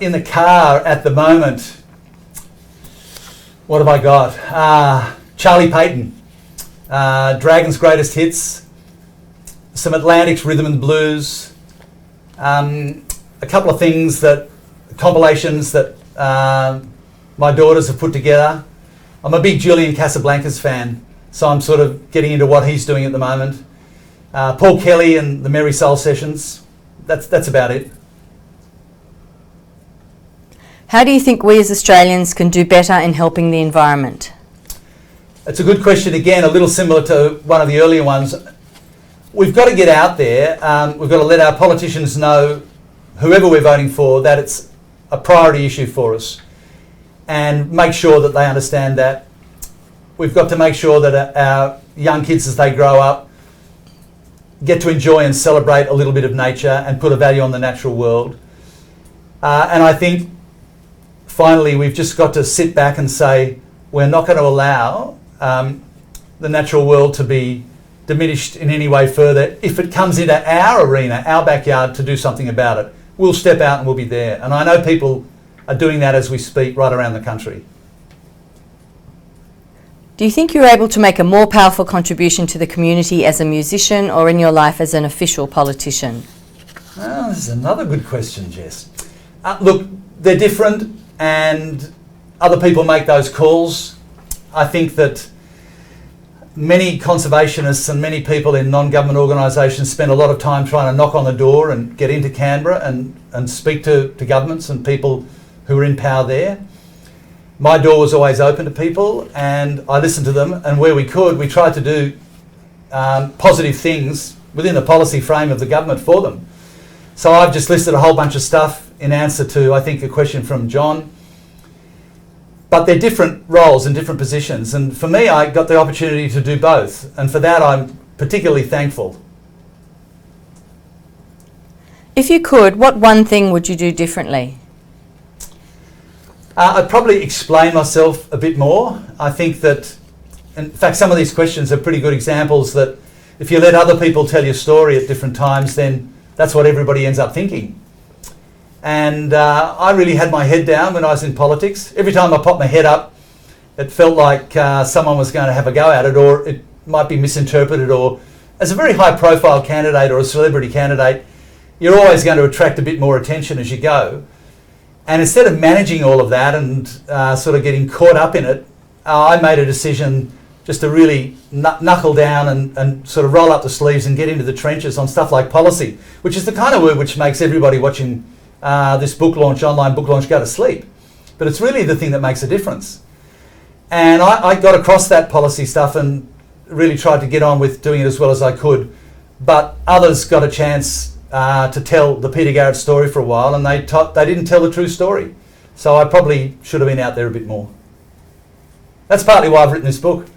in the car at the moment, what have I got? Charlie Payton, Dragon's Greatest Hits, some Atlantic's Rhythm and Blues, a couple of things compilations that my daughters have put together. I'm a big Julian Casablancas fan, so I'm sort of getting into what he's doing at the moment. Paul Kelly and the Merry Soul Sessions, that's about it. How do you think we as Australians can do better in helping the environment? It's a good question, again, a little similar to one of the earlier ones. We've got to get out there, we've got to let our politicians know, whoever we're voting for, that it's a priority issue for us, and make sure that they understand that. We've got to make sure that our young kids, as they grow up, get to enjoy and celebrate a little bit of nature and put a value on the natural world. And I think, finally, we've just got to sit back and say, we're not going to allow the natural world to be diminished in any way further. If it comes into our arena, our backyard, to do something about it, we'll step out and we'll be there. And I know people are doing that as we speak right around the country. Do you think you're able to make a more powerful contribution to the community as a musician or in your life as an official politician? Well, this is another good question, Jess. Look, they're different and other people make those calls. I think that many conservationists and many people in non-government organisations spend a lot of time trying to knock on the door and get into Canberra and speak to governments and people who are in power there. My door was always open to people and I listened to them, and where we could, we tried to do positive things within the policy frame of the government for them. So I've just listed a whole bunch of stuff in answer to, I think, a question from John. But they're different roles and different positions, and for me, I got the opportunity to do both, and for that I'm particularly thankful. If you could, what one thing would you do differently? I'd probably explain myself a bit more. I think that, in fact, some of these questions are pretty good examples that if you let other people tell your story at different times, then that's what everybody ends up thinking. And I really had my head down when I was in politics. Every time I popped my head up, it felt like someone was going to have a go at it, or it might be misinterpreted, or as a very high profile candidate or a celebrity candidate, you're always going to attract a bit more attention as you go. And instead of managing all of that and sort of getting caught up in it, I made a decision just to really knuckle down and sort of roll up the sleeves and get into the trenches on stuff like policy, which is the kind of word which makes everybody watching this book launch, online book launch, go to sleep. But it's really the thing that makes a difference. And I got across that policy stuff and really tried to get on with doing it as well as I could. But others got a chance to tell the Peter Garrett story for a while, and they didn't tell the true story. So I probably should have been out there a bit more. That's partly why I've written this book.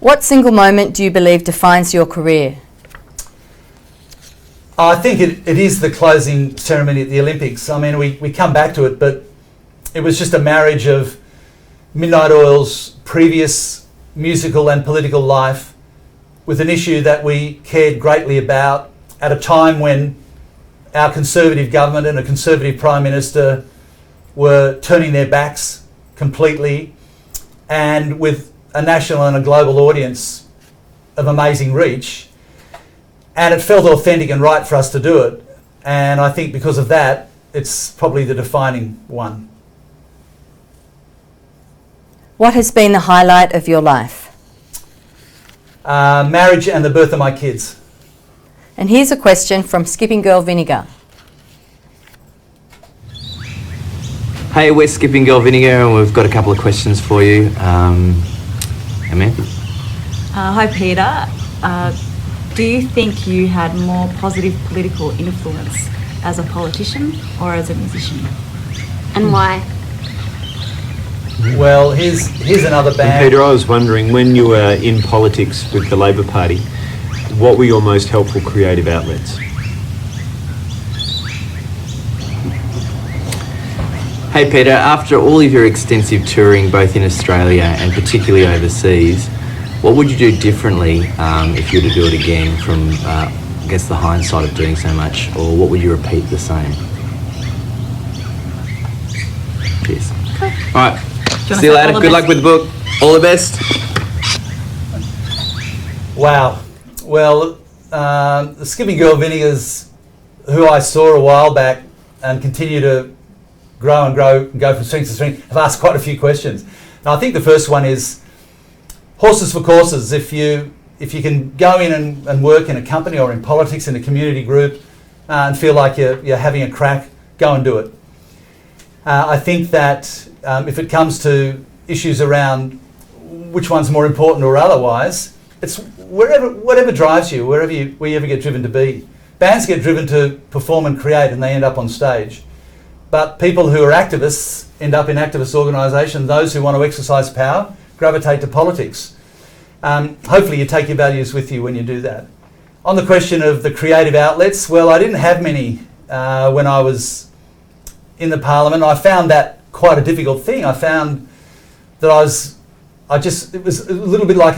What single moment do you believe defines your career? I think it is the closing ceremony at the Olympics. I mean, we come back to it, but it was just a marriage of Midnight Oil's previous musical and political life with an issue that we cared greatly about at a time when our Conservative government and a Conservative Prime Minister were turning their backs completely, and with a national and a global audience of amazing reach. And it felt authentic and right for us to do it. And I think because of that, it's probably the defining one. What has been the highlight of your life? Marriage and the birth of my kids. And here's a question from Skipping Girl Vinegar. Hey, we're Skipping Girl Vinegar and we've got a couple of questions for you. Amen. Hi Peter. Do you think you had more positive political influence as a politician or as a musician? And why? Well, here's another band. And Peter, I was wondering, when you were in politics with the Labor Party, what were your most helpful creative outlets? Hey Peter, after all of your extensive touring both in Australia and particularly overseas, what would you do differently if you were to do it again from, I guess, the hindsight of doing so much, or what would you repeat the same? Cheers. All right, see you later. Good luck with the book. All the best. Wow. Well, the Skipping Girl Vinegars, who I saw a while back and continue to grow and go from strength to strength, have asked quite a few questions. And I think the first one is horses for courses. If you can go in and work in a company or in politics in a community group and feel like you're having a crack, go and do it. I think that if it comes to issues around which one's more important or otherwise, it's whatever drives you, wherever you get driven to be. Bands get driven to perform and create and they end up on stage. But people who are activists end up in activist organisations. Those who want to exercise power gravitate to politics. Hopefully you take your values with you when you do that. On the question of the creative outlets, well, I didn't have many when I was in the Parliament. I found that quite a difficult thing. I found that it was a little bit like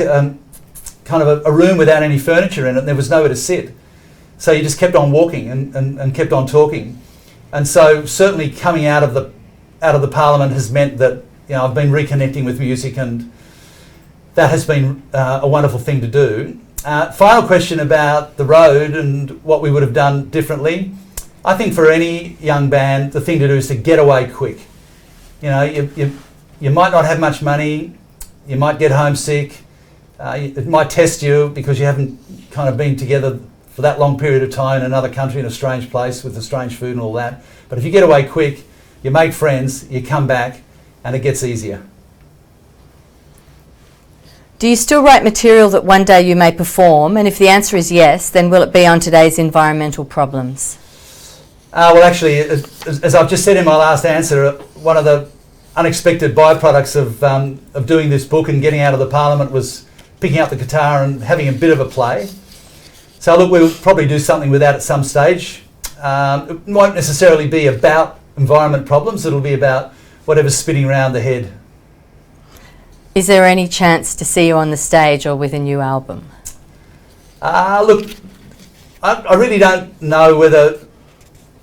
kind of a room without any furniture in it, and there was nowhere to sit. So you just kept on walking and kept on talking. And so certainly coming out of the Parliament has meant that I've been reconnecting with music, and that has been a wonderful thing to do. Final question about the road and what we would have done differently. I think for any young band, the thing to do is to get away quick. You might not have much money, you might get homesick, it might test you because you haven't kind of been together for that long period of time in another country, in a strange place with the strange food and all that. But if you get away quick, you make friends, you come back, and it gets easier. Do you still write material that one day you may perform? And if the answer is yes, then will it be on today's environmental problems? Well, actually, as I've just said in my last answer, one of the unexpected byproducts of doing this book and getting out of the Parliament was picking up the guitar and having a bit of a play. So look, we'll probably do something with that at some stage. It won't necessarily be about environment problems, it'll be about whatever's spinning around the head. Is there any chance to see you on the stage or with a new album? Look, I really don't know whether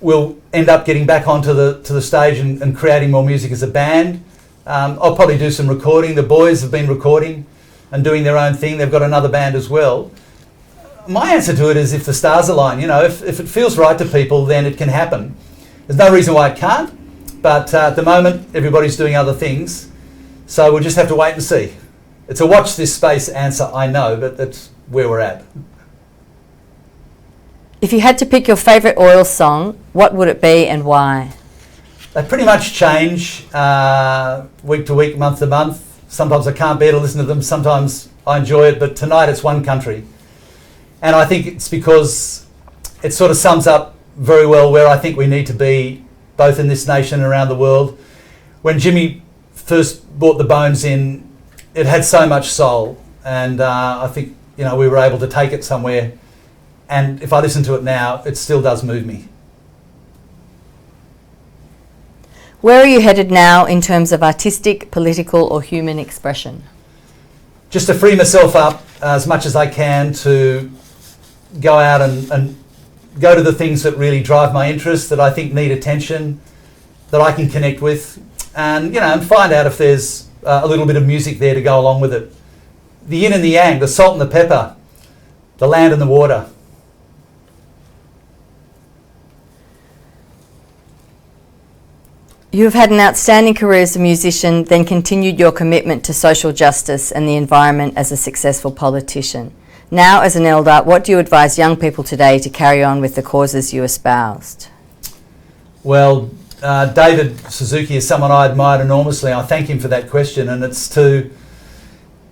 we'll end up getting back onto the stage and creating more music as a band. I'll probably do some recording. The boys have been recording and doing their own thing. They've got another band as well. My answer to it is if the stars align. If it feels right to people, then it can happen. There's no reason why it can't, but at the moment, everybody's doing other things. So we'll just have to wait and see. It's a watch this space answer, I know, but that's where we're at. If you had to pick your favourite Oil song, what would it be and why? They pretty much change week to week, month to month. Sometimes I can't bear to listen to them, sometimes I enjoy it, but tonight it's One Country. And I think it's because it sort of sums up very well where I think we need to be, both in this nation and around the world. When Jimmy first brought the Bones in, it had so much soul, and I think we were able to take it somewhere. And if I listen to it now, it still does move me. Where are you headed now in terms of artistic, political or human expression? Just to free myself up as much as I can to go out and go to the things that really drive my interest, that I think need attention, that I can connect with, and and find out if there's a little bit of music there to go along with it. The yin and the yang, the salt and the pepper, the land and the water. You have had an outstanding career as a musician, then continued your commitment to social justice and the environment as a successful politician. Now, as an elder, what do you advise young people today to carry on with the causes you espoused? Well, David Suzuki is someone I admired enormously. I thank him for that question, and it's to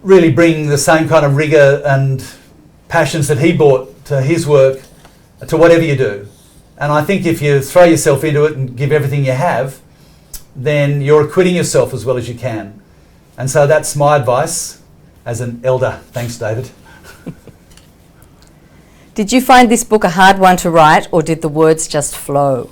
really bring the same kind of rigour and passions that he brought to his work to whatever you do. And I think if you throw yourself into it and give everything you have, then you're acquitting yourself as well as you can. And so that's my advice as an elder. Thanks, David. Did you find this book a hard one to write, or did the words just flow?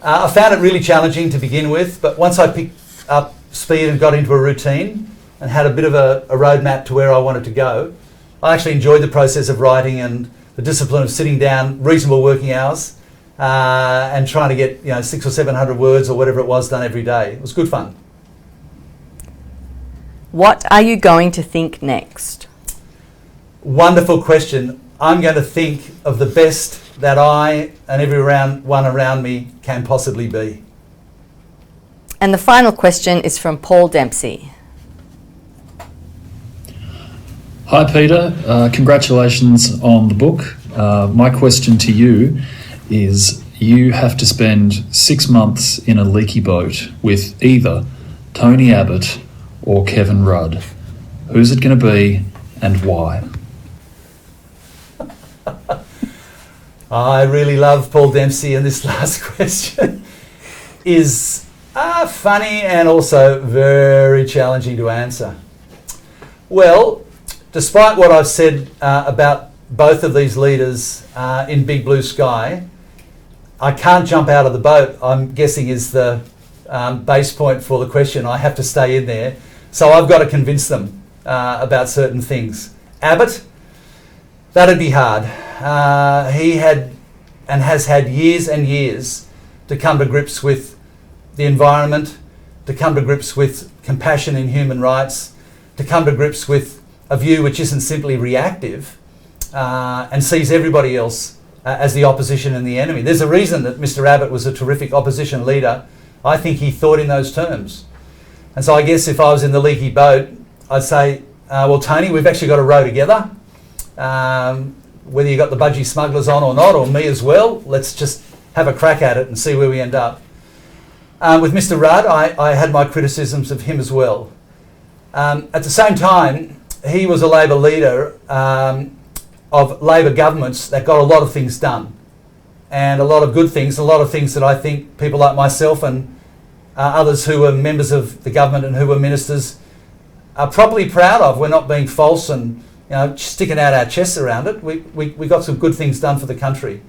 I found it really challenging to begin with, but once I picked up speed and got into a routine and had a bit of a roadmap to where I wanted to go, I actually enjoyed the process of writing and the discipline of sitting down, reasonable working hours, and trying to get 600 or 700 words or whatever it was done every day. It was good fun. What are you going to think next? Wonderful question. I'm going to think of the best that I and everyone around me can possibly be. And the final question is from Paul Dempsey. Hi Peter, congratulations on the book. My question to you is, you have to spend 6 months in a leaky boat with either Tony Abbott or Kevin Rudd. Who's it going to be and why? I really love Paul Dempsey, and this last question is funny and also very challenging to answer. Well, despite what I've said about both of these leaders in Big Blue Sky, I can't jump out of the boat, I'm guessing is the base point for the question. I have to stay in there. So I've got to convince them about certain things. Abbott, that'd be hard. He had and has had years and years to come to grips with the environment, to come to grips with compassion in human rights, to come to grips with a view which isn't simply reactive and sees everybody else as the opposition and the enemy. There's a reason that Mr. Abbott was a terrific opposition leader. I think he thought in those terms. And so I guess if I was in the leaky boat, I'd say, well, Tony, we've actually got to row together. Whether you got the budgie smugglers on or not, or me as well, let's just have a crack at it and see where we end up. With Mr. Rudd, I had my criticisms of him as well. At the same time, he was a Labor leader of Labor governments that got a lot of things done, and a lot of good things, a lot of things that I think people like myself and others who were members of the government and who were ministers are probably proud of. We're not being false and sticking out our chests around it. We got some good things done for the country.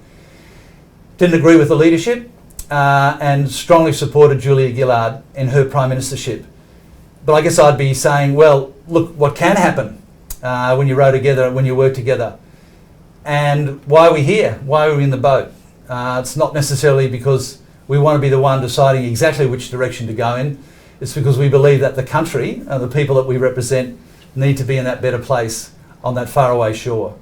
Didn't agree with the leadership and strongly supported Julia Gillard in her prime ministership. But I guess I'd be saying, well, look what can happen when you row together, when you work together. And why are we here? Why are we in the boat? It's not necessarily because we want to be the one deciding exactly which direction to go in. It's because we believe that the country and the people that we represent need to be in that better place on that faraway shore.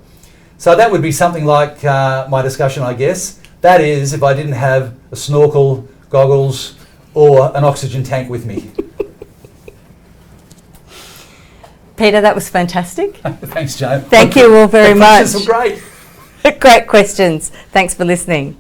So that would be something like my discussion, I guess. That is, if I didn't have a snorkel, goggles, or an oxygen tank with me. Peter, that was fantastic. Thanks, Joe. Thank you all very much. This was great. Great questions. Thanks for listening.